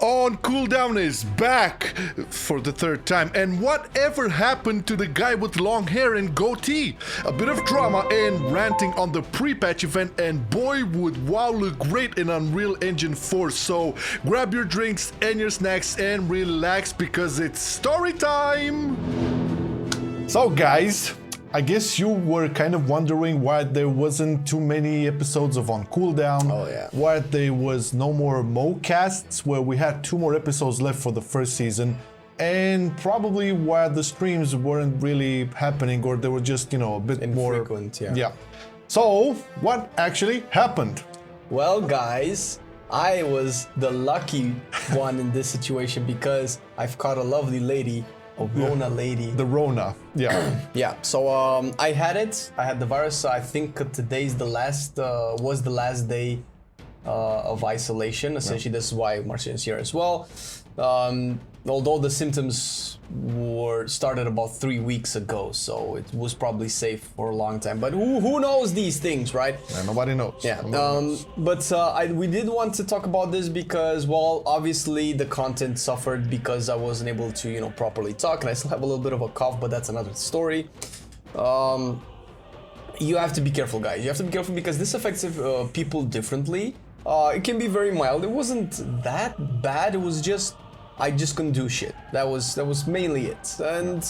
On Cooldown is back for the third time, and whatever happened to the guy with long hair and goatee? A bit of drama and ranting on the pre-patch event, and boy would WoW look great in Unreal Engine 4, so grab your drinks and your snacks and relax because it's story time! So guys, I guess you were kind of wondering why there wasn't too many episodes of On Cooldown. Oh yeah. Why there was no more mocasts, where we had 2 more episodes left for the first season, and probably why the streams weren't really happening, or they were just, you know, a bit more infrequent. Yeah. So what actually happened? Well, guys, I was the lucky one in this situation because I've caught a lovely lady. A Rona lady. The Rona, yeah. Yeah, so I had it. I had the virus. So I think today's the last, was the last day of isolation. Essentially, this is why Marcelian's here as well. Although the symptoms were started about 3 weeks ago, so it was probably safe for a long time. But who knows these things, right? Yeah, nobody knows. Yeah. Nobody knows. But we did want to talk about this because, well, obviously the content suffered because I wasn't able to, you know, properly talk, and I still have a little bit of a cough, but that's another story. You have to be careful, guys. You have to be careful because this affects people differently. It can be very mild. It wasn't that bad. It was just I just couldn't do shit. That was mainly it, and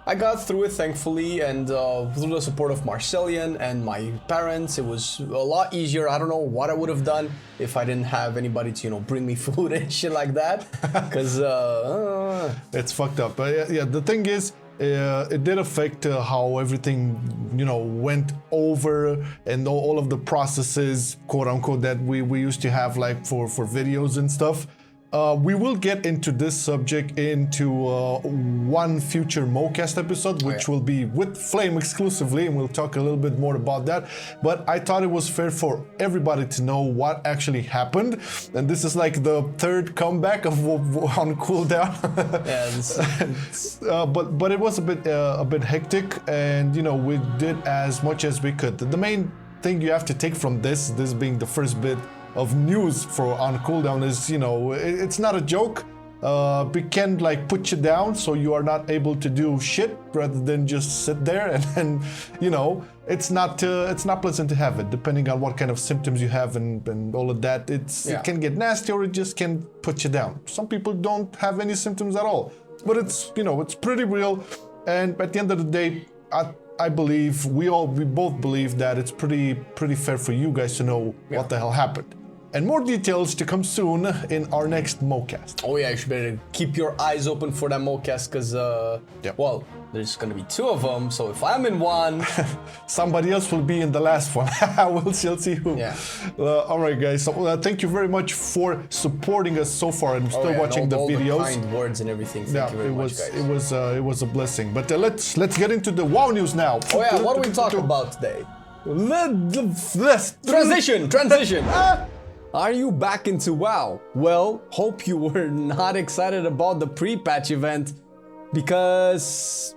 I got through it thankfully, and through the support of Marcelian and my parents, it was a lot easier. I don't know what I would have done if I didn't have anybody to, you know, bring me food and shit like that, because it's fucked up. But yeah, the thing is, it did affect how everything, you know, went over, and all of the processes, quote unquote, that we used to have, like for videos and stuff. We will get into this subject into one future MoCast episode, which will be with Flame exclusively, and we'll talk a little bit more about that. But I thought it was fair for everybody to know what actually happened, and this is like the 3rd comeback of On Cooldown. Yeah, but it was a bit hectic, and you know, we did as much as we could. The main thing you have to take from this being the first bit of news for On Cooldown is, you know, it's not a joke. We can like put you down so you are not able to do shit rather than just sit there, and you know, it's not pleasant to have it, depending on what kind of symptoms you have and all of that. It can get nasty, or it just can put you down. Some people don't have any symptoms at all, but it's, you know, it's pretty real. And at the end of the day, I believe we both believe that it's pretty fair for you guys to know what the hell happened. And more details to come soon in our next MoCast. Oh yeah, you should better keep your eyes open for that MoCast, because, well, there's gonna be 2 of them, so if I'm in one... somebody else will be in the last one. We'll see who. Yeah. Alright guys, so thank you very much for supporting us so far and still watching the videos. All the kind words and everything, thank you very much, guys. It was a blessing. But let's get into the WoW news now. Oh yeah, what do we talk about today? Transition! Are you back into WoW? Well, hope you were not excited about the pre-patch event, because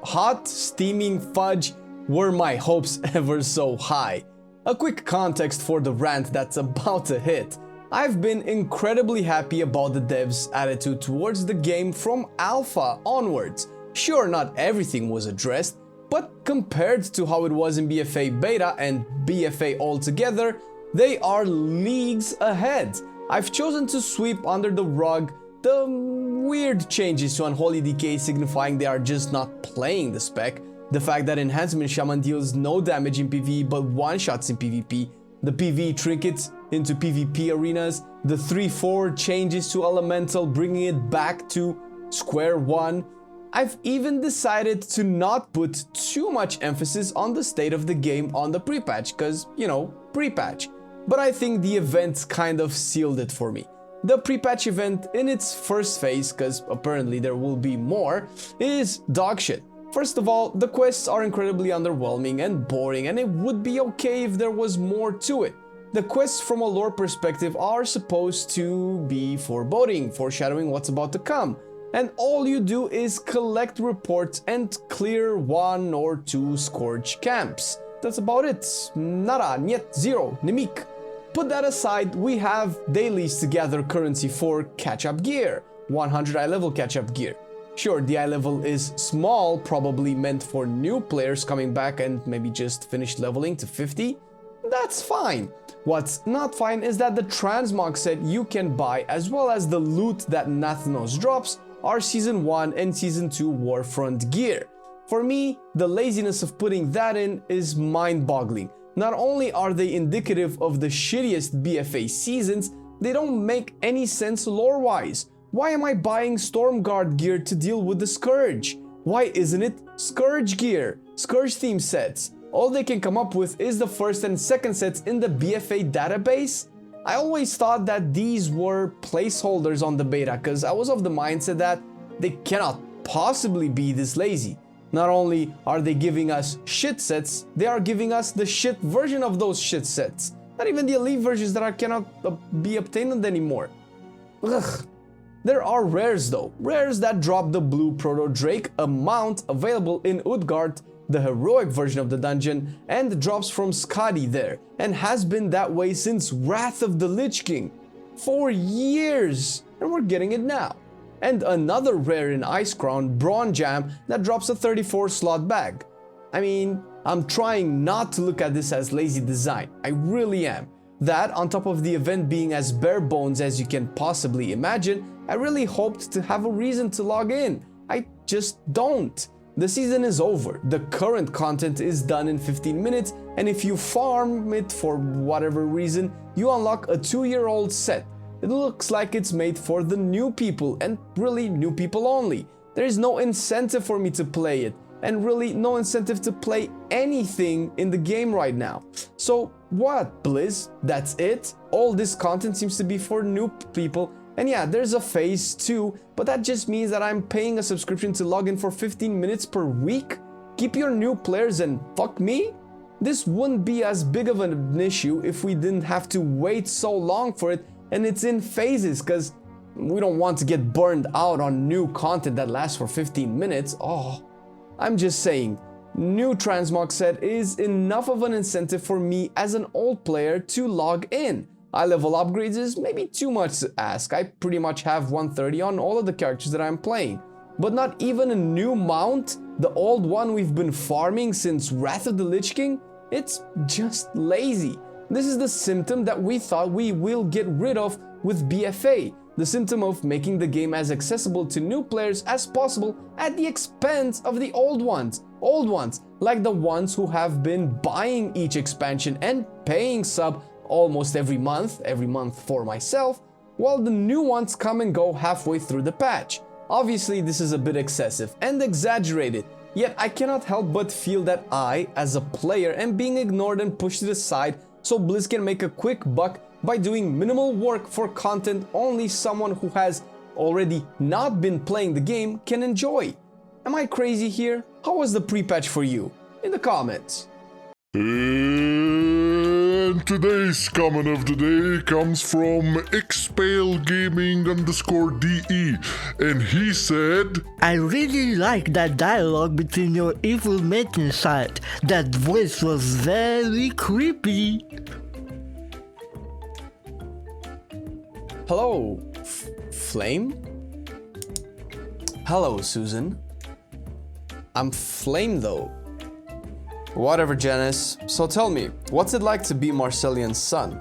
hot, steaming fudge were my hopes ever so high. A quick context for the rant that's about to hit. I've been incredibly happy about the devs' attitude towards the game from alpha onwards. Sure, not everything was addressed, but compared to how it was in BFA beta and BFA altogether, they are leagues ahead. I've chosen to sweep under the rug the weird changes to Unholy Decay, signifying they are just not playing the spec, the fact that Enhancement Shaman deals no damage in PvE but one-shots in PvP, the PvE trinkets into PvP arenas, the 3-4 changes to Elemental, bringing it back to square one. I've even decided to not put too much emphasis on the state of the game on the pre-patch, cause, you know, pre-patch. But I think the event kind of sealed it for me. The pre-patch event in its first phase, cause apparently there will be more, is dogshit. First of all, the quests are incredibly underwhelming and boring, and it would be okay if there was more to it. The quests from a lore perspective are supposed to be foreboding, foreshadowing what's about to come. And all you do is collect reports and clear 1 or 2 Scourge camps. That's about it. Nada, niet, zero, nimik. put that aside, we have dailies to gather currency for catch-up gear, 100 eye level catch-up gear. Sure, the eye level is small, probably meant for new players coming back and maybe just finished leveling to 50. That's fine. What's not fine is that the transmog set you can buy, as well as the loot that Nathanos drops, are Season 1 and Season 2 Warfront gear. For me, the laziness of putting that in is mind-boggling. Not only are they indicative of the shittiest BFA seasons, they don't make any sense lore-wise. Why am I buying Stormguard gear to deal with the Scourge? Why isn't it Scourge gear? Scourge theme sets. All they can come up with is the first and second sets in the BFA database? I always thought that these were placeholders on the beta, because I was of the mindset that they cannot possibly be this lazy. Not only are they giving us shit sets, they are giving us the shit version of those shit sets. Not even the elite versions that cannot be obtained anymore. Ugh. There are rares though. Rares that drop the blue Proto Drake, a mount available in Utgard, the heroic version of the dungeon, and drops from Skadi there, and has been that way since Wrath of the Lich King. For years! And we're getting it now. And another rare in Ice Crown, Brawn Jam, that drops a 34 slot bag. I mean, I'm trying not to look at this as lazy design. I really am. That, on top of the event being as bare bones as you can possibly imagine, I really hoped to have a reason to log in. I just don't. The season is over, the current content is done in 15 minutes, and if you farm it for whatever reason, you unlock a 2-year-old set. It looks like it's made for the new people, and really new people only. There is no incentive for me to play it, and really no incentive to play anything in the game right now. So what, Blizz? That's it? All this content seems to be for new people. And yeah, there's a phase 2, but that just means that I'm paying a subscription to log in for 15 minutes per week? Keep your new players and fuck me? This wouldn't be as big of an issue if we didn't have to wait so long for it, and it's in phases, cause we don't want to get burned out on new content that lasts for 15 minutes. Oh, I'm just saying, new transmog set is enough of an incentive for me as an old player to log in. Eye level upgrades is maybe too much to ask. I pretty much have 130 on all of the characters that I'm playing. But not even a new mount, the old one we've been farming since Wrath of the Lich King? It's just lazy. This is the symptom that we thought we will get rid of with BFA. The symptom of making the game as accessible to new players as possible at the expense of the old ones. Old ones, like the ones who have been buying each expansion and paying sub almost every month for myself, while the new ones come and go halfway through the patch. Obviously this is a bit excessive and exaggerated, yet I cannot help but feel that I, as a player, am being ignored and pushed to the side so Blizz can make a quick buck by doing minimal work for content only someone who has already not been playing the game can enjoy. Am I crazy here? How was the pre-patch for you? In the comments. And today's comment of the day comes from xpalegaming_DE, and he said, I really like that dialogue between your evil mate inside. That voice was very creepy. Hello, Flame? Hello, Susan. I'm Flame though. Whatever, Janice. So tell me, what's it like to be Marcelian's son?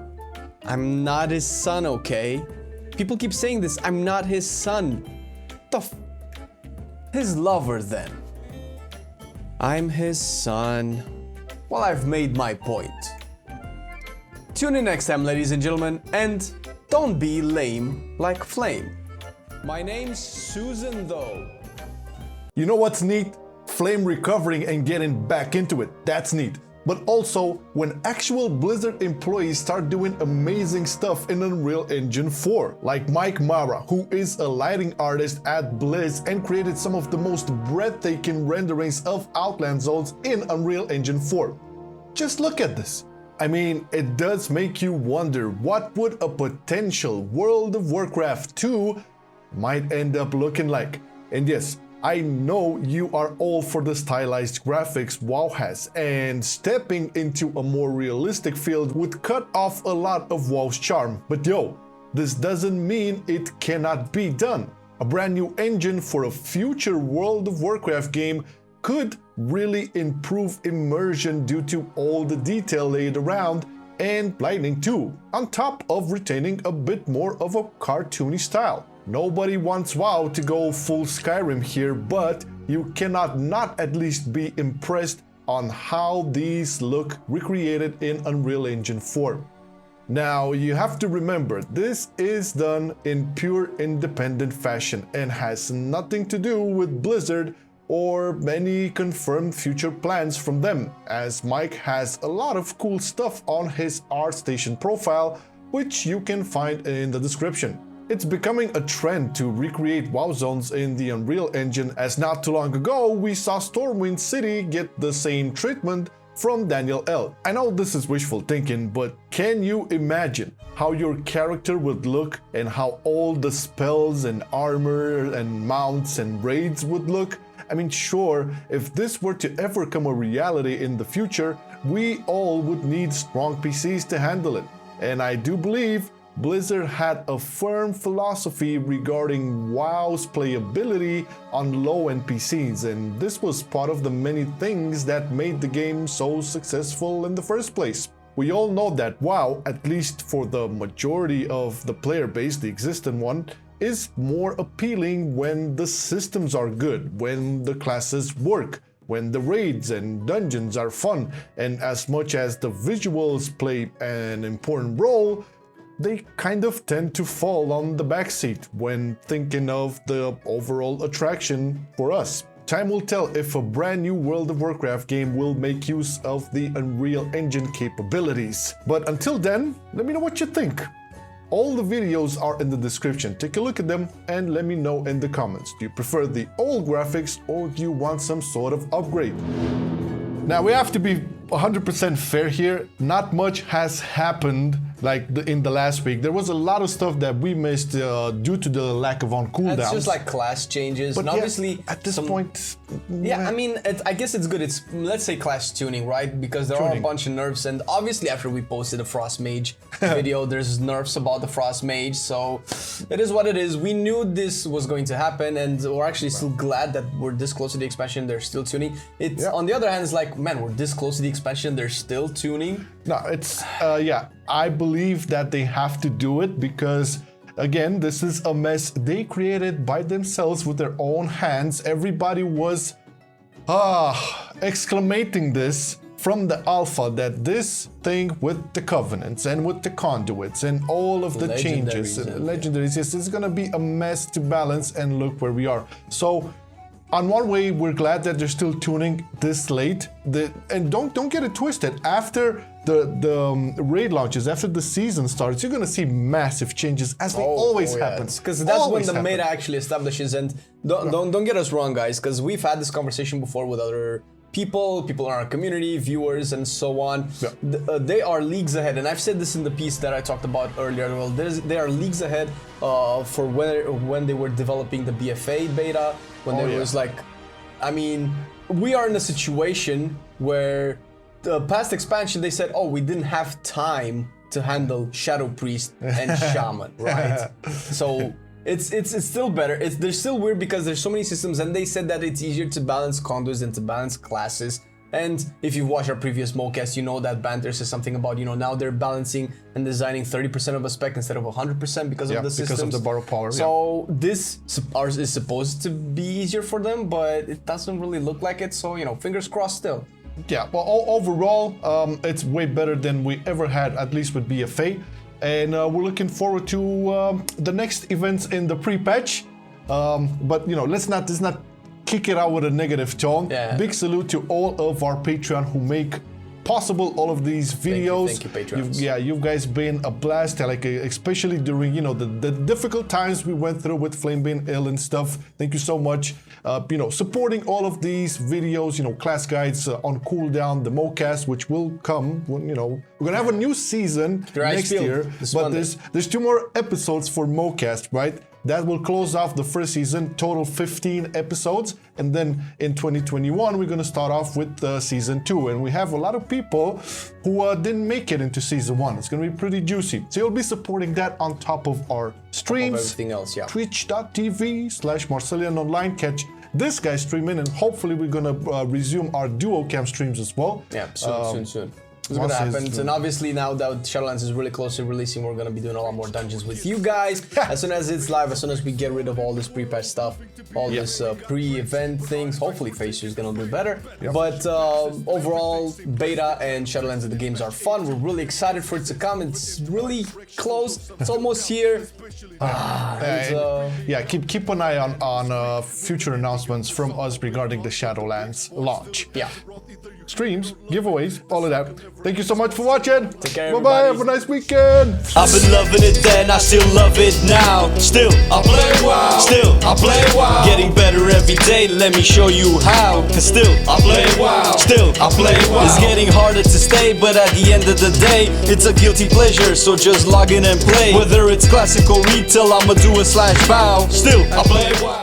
I'm not his son, okay? People keep saying this, I'm not his son. His lover, then. I'm his son. Well, I've made my point. Tune in next time, ladies and gentlemen, and don't be lame like Flame. My name's Susan, though. You know what's neat? Flame recovering and getting back into it. That's neat. But also, when actual Blizzard employees start doing amazing stuff in Unreal Engine 4, like Mike Marra, who is a lighting artist at Blizz and created some of the most breathtaking renderings of Outland zones in Unreal Engine 4. Just look at this. I mean, it does make you wonder what would a potential World of Warcraft 2 might end up looking like. And yes, I know you are all for the stylized graphics WoW has, and stepping into a more realistic field would cut off a lot of WoW's charm. But yo, this doesn't mean it cannot be done. A brand new engine for a future World of Warcraft game could really improve immersion due to all the detail laid around, and lightning too, on top of retaining a bit more of a cartoony style. Nobody wants WoW to go full Skyrim here, but you cannot not at least be impressed on how these look recreated in Unreal Engine 4. Now, you have to remember, this is done in pure independent fashion and has nothing to do with Blizzard or any confirmed future plans from them, as Mike has a lot of cool stuff on his ArtStation profile, which you can find in the description. It's becoming a trend to recreate WoW zones in the Unreal Engine, as not too long ago we saw Stormwind City get the same treatment from Daniel L. I know this is wishful thinking, but can you imagine how your character would look and how all the spells and armor and mounts and raids would look? I mean, sure, if this were to ever come a reality in the future, we all would need strong PCs to handle it. And I do believe Blizzard had a firm philosophy regarding WoW's playability on low-end PCs, and this was part of the many things that made the game so successful in the first place. We all know that WoW, at least for the majority of the player base, the existing one, is more appealing when the systems are good, when the classes work, when the raids and dungeons are fun, and as much as the visuals play an important role, they kind of tend to fall on the backseat when thinking of the overall attraction for us. Time will tell if a brand new World of Warcraft game will make use of the Unreal Engine capabilities. But until then, let me know what you think. All the videos are in the description. Take a look at them and let me know in the comments. Do you prefer the old graphics or do you want some sort of upgrade? Now we have to be 100% fair here. Not much has happened in the last week. There was a lot of stuff that we missed due to the lack of on cooldowns. It's just like class changes. But and yeah, obviously at this point, yeah, I mean, I guess it's good. It's, let's say, class tuning, right? Because there are a bunch of nerfs, and obviously after we posted a Frost Mage video, there's nerfs about the Frost Mage, so it is what it is. We knew this was going to happen, and we're actually still glad that we're this close to the expansion. They're still tuning. It's on the other hand, it's like, man, we're this close to the expansion. They're still tuning. No, it's yeah. I believe that they have to do it because, again, this is a mess they created by themselves with their own hands. Everybody was exclamating this from the alpha, that this thing with the covenants and with the conduits and all of the changes, legendaries, yes, it's gonna be a mess to balance, and look where we are. So on one way, we're glad that they're still tuning this late. And don't get it twisted. After the raid launches, after the season starts, you're gonna see massive changes, as they always happen. Because that's when the meta actually establishes. And don't get us wrong, guys, because we've had this conversation before with other people in our community, viewers, and so on. They are leagues ahead, and I've said this in the piece that I talked about earlier. Well, they are leagues ahead for when they were developing the BFA beta, when there was like, I mean, we are in a situation where the past expansion they said, oh, we didn't have time to handle Shadow Priest and Shaman, right? So it's still better. They're still weird because there's so many systems, and they said that it's easier to balance conduits than to balance classes. And if you've watched our previous MoCast, you know that Banter says something about, you know, now they're balancing and designing 30% of a spec instead of 100% because of the systems. Because of the borrow power. So this is supposed to be easier for them, but it doesn't really look like it. So, you know, fingers crossed still. Yeah, well, overall, it's way better than we ever had, at least with BFA. And we're looking forward to the next events in the pre-patch. But, you know, let's not kick it out with a negative tone. Yeah. Big salute to all of our Patreon who make possible all of these videos. Thank you, Patrons. You guys been a blast, like especially during, you know, the difficult times we went through with Flame being ill and stuff. Thank you so much. You know, supporting all of these videos, you know, class guides on cooldown, the MoCast, which will come when, you know, we're gonna have a new season next year. But there's 2 more episodes for MoCast, right? That will close off the first season, total 15 episodes. And then in 2021, we're gonna start off with season 2. And we have a lot of people who didn't make it into season 1. It's gonna be pretty juicy. So you'll be supporting that on top of our streams. Everything else, yeah. Twitch.tv/MarcelianOnline. Catch this guy streaming, and hopefully we're gonna resume our duo cam streams as well. Yeah, soon. It's gonna happen. And obviously now that Shadowlands is really close to releasing, we're gonna be doing a lot more dungeons with you guys. As soon as it's live, as soon as we get rid of all this pre-patch stuff, all this pre-event things, hopefully Phase 2 is gonna do better. But overall, beta and Shadowlands of the games are fun. We're really excited for it to come. It's really close. It's almost here. Keep an eye on future announcements from us regarding the Shadowlands launch. Yeah. Streams, giveaways, all of that. Thank you so much for watching. Take care, bye-bye. everybody. Have a nice weekend. I've been loving it then, I still love it now. Still, I play WoW. Still, I play WoW. Getting better every day, let me show you how. Cause still, I play WoW. Still, I play WoW. It's getting harder to stay, but at the end of the day, it's a guilty pleasure, so just log in and play. Whether it's classic or retail, I'ma do a /bow. Still, I play WoW.